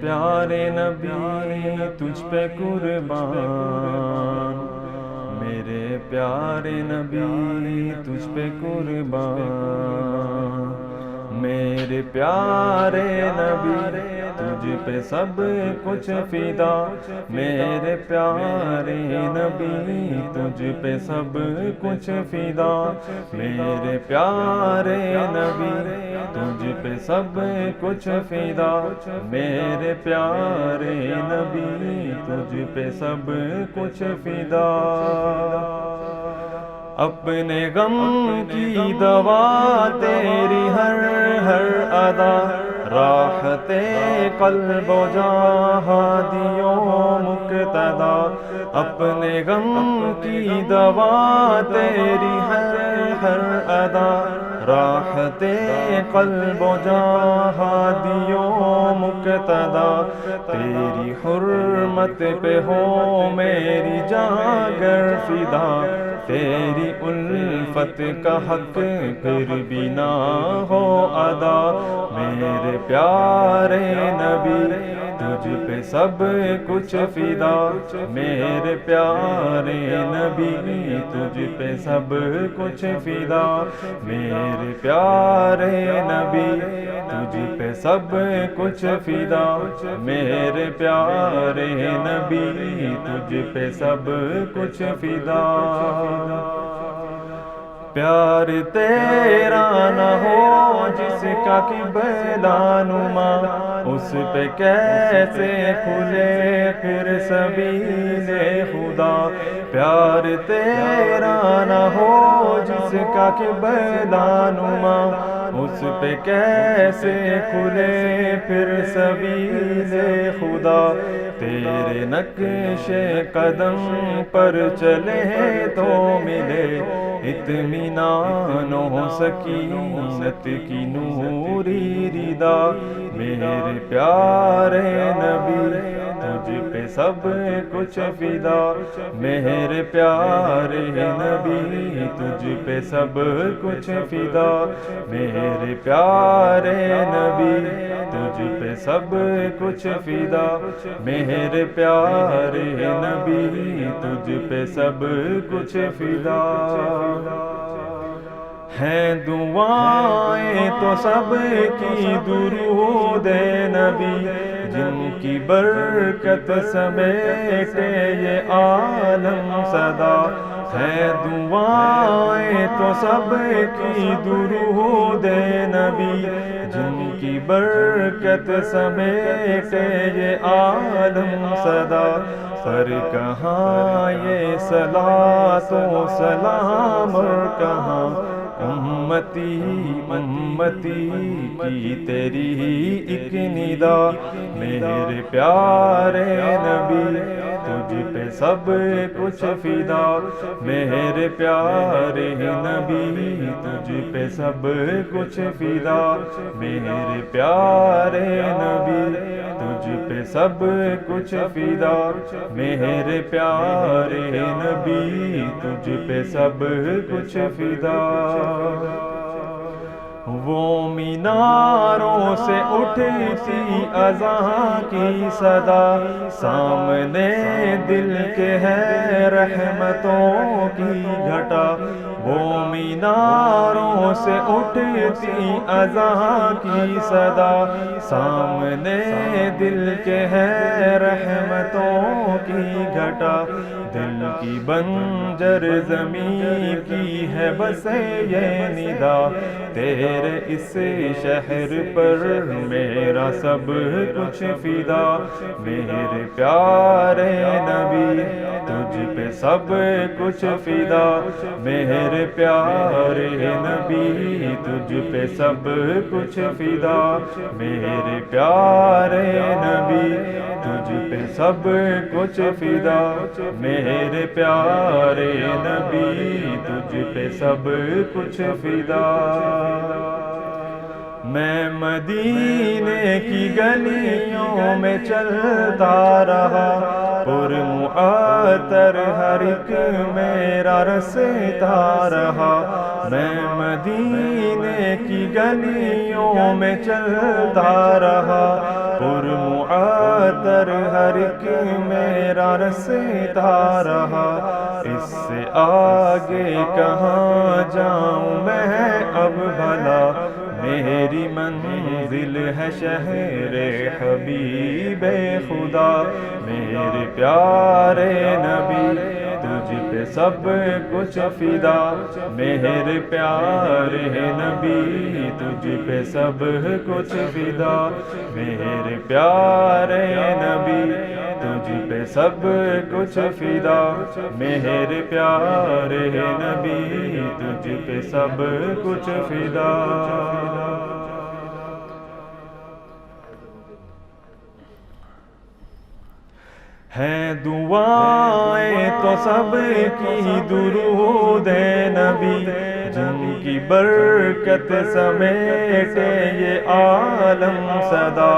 پیارے نبی تجھ پہ قربان، میرے پیارے نبی تجھ پہ قربان، میرے پیارے نبی تجھ پہ سب کچھ فدا، میرے پیارے نبی تجھ پہ سب کچھ فدا، میرے پیارے نبی تجھ پہ سب کچھ فدا، میرے پیارے نبی تجھ پہ سب کچھ فدا۔ اپنے غم کی دوا تیری ہر ہر ادا، راحت قلب و جاں ہادیوں مقتدا، اپنے غم کی دوا تیری ہر ہر ادا، راحت قلب و جاں ہادیوں مقتدا، تیری حرمت پہ ہو میری جاں گر فدا، تیری الفت کا حق پھر بھی نہ ہو ادا، میرے پیارے نبی تجھ پہ سب کچھ فدا، میرے پیارے نبی تجھ پہ سب کچھ فدا، میرے پیارے نبی تجھ پہ سب کچھ فدا، میرے پیارے نبی تجھ پہ سب کچھ فدا۔ پیار تیرا نہ ہو جس کا قبلہ نما، اس پہ کیسے کھلے پھر سبیل خدا، پیار تیرا نہ ہو جس کا قبلہ نما، اس پہ کیسے کھلے پھر سبیل خدا، تیرے نقش قدم پر چلے تو ملے اطمینان و سکینت کی نوری ردا، میرے پیارے نبی تجھ پہ سب کچھ فدا، میرے پیارے نبی تجھ پہ سب کچھ فدا، میرے پیارے نبی تجھ پہ سب کچھ فدا، میرے پیارے نبی تجھ پہ سب کچھ فدا۔ ہیں دعائیں تو سب کی درود نبی، جن کی برکت سمیٹے یہ عالم صدا، ہیں دعائیں تو سب کی درود نبی، جن کی برکت سمیٹے یہ عالم صدا، پر کہاں یہ صلاۃ و سلام اور کہاں امتی امتی کی تیری ایک ندا، میرے پیارے نبی تجھ پہ سب کچھ فدا، میرے پیارے نبی تجھ پہ سب کچھ فدا، میرے پیارے نبی تجھ پہ سب کچھ فدا، میرے پیارے نبی تجھ پہ سب کچھ فدا۔ وہ میناروں سے اٹھتی اذان کی صدا، سامنے دل کے ہے رحمتوں کی گھٹا، وہ میناروں سے اٹھتی اذان کی صدا، سامنے دل کے ہے رحمتوں کی گھٹا، دل کی بنجر زمین کی ہے بس یہ ندا، تیرے اس شہر پر میرا سب کچھ فدا، میرے پیارے نبی تجھ پہ سب کچھ فدا، میرے پیارے نبی تجھ پہ سب کچھ فدا، میرے پیارے نبی تجھ پہ سب کچھ فدا، میرے پیارے نبی تجھ پہ سب کچھ فدا۔ میں مدینے کی گلیوں میں چلتا رہا، پرمعطر ہر ایک میرا رستا رہا، میں مدینے کی گلیوں میں چلتا رہا، پرمعطر تر ہر ایک میرا رستا رہا، اس سے آگے کہاں جاؤں میں اب بھلا، میری منزل ہے شہر حبیب خدا، میرے پیارے نبی تجھ پہ سب کچھ فدا، میرے پیارے نبی تجھ پہ سب کچھ فدا، میرے پیارے نبی تجھ پہ سب کچھ فدا، میرے پیارے نبی تجھ پہ سب کچھ فدا۔ ہیں دعائیں تو سب کی درود نبی، جن کی برکت سمیٹے یہ عالم صدا،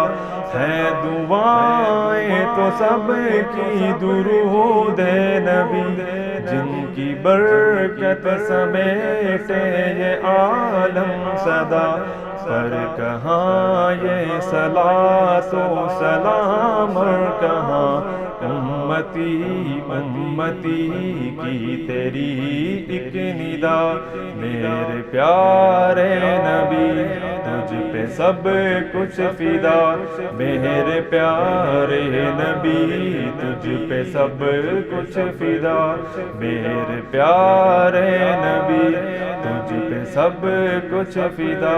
ہیں دعائیں تو سب کی درود نبی، جن کی برکت سمیٹے یہ عالم صدا، پر کہاں یہ صلاۃ و سلام اور کہاں امتی امتی کی تیری ایک ندا، میرے پیارے نبی تجھ پہ سب کچھ فدا، میرے پیارے نبی تجھ پہ سب کچھ فدا، میرے پیارے نبی تجھ پہ سب کچھ فدا،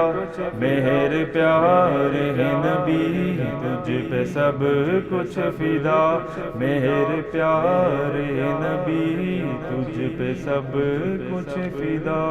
میرے پیارے نبی تجھ پہ سب کچھ فدا، میرے پیارے نبی تجھ پہ سب کچھ فدا۔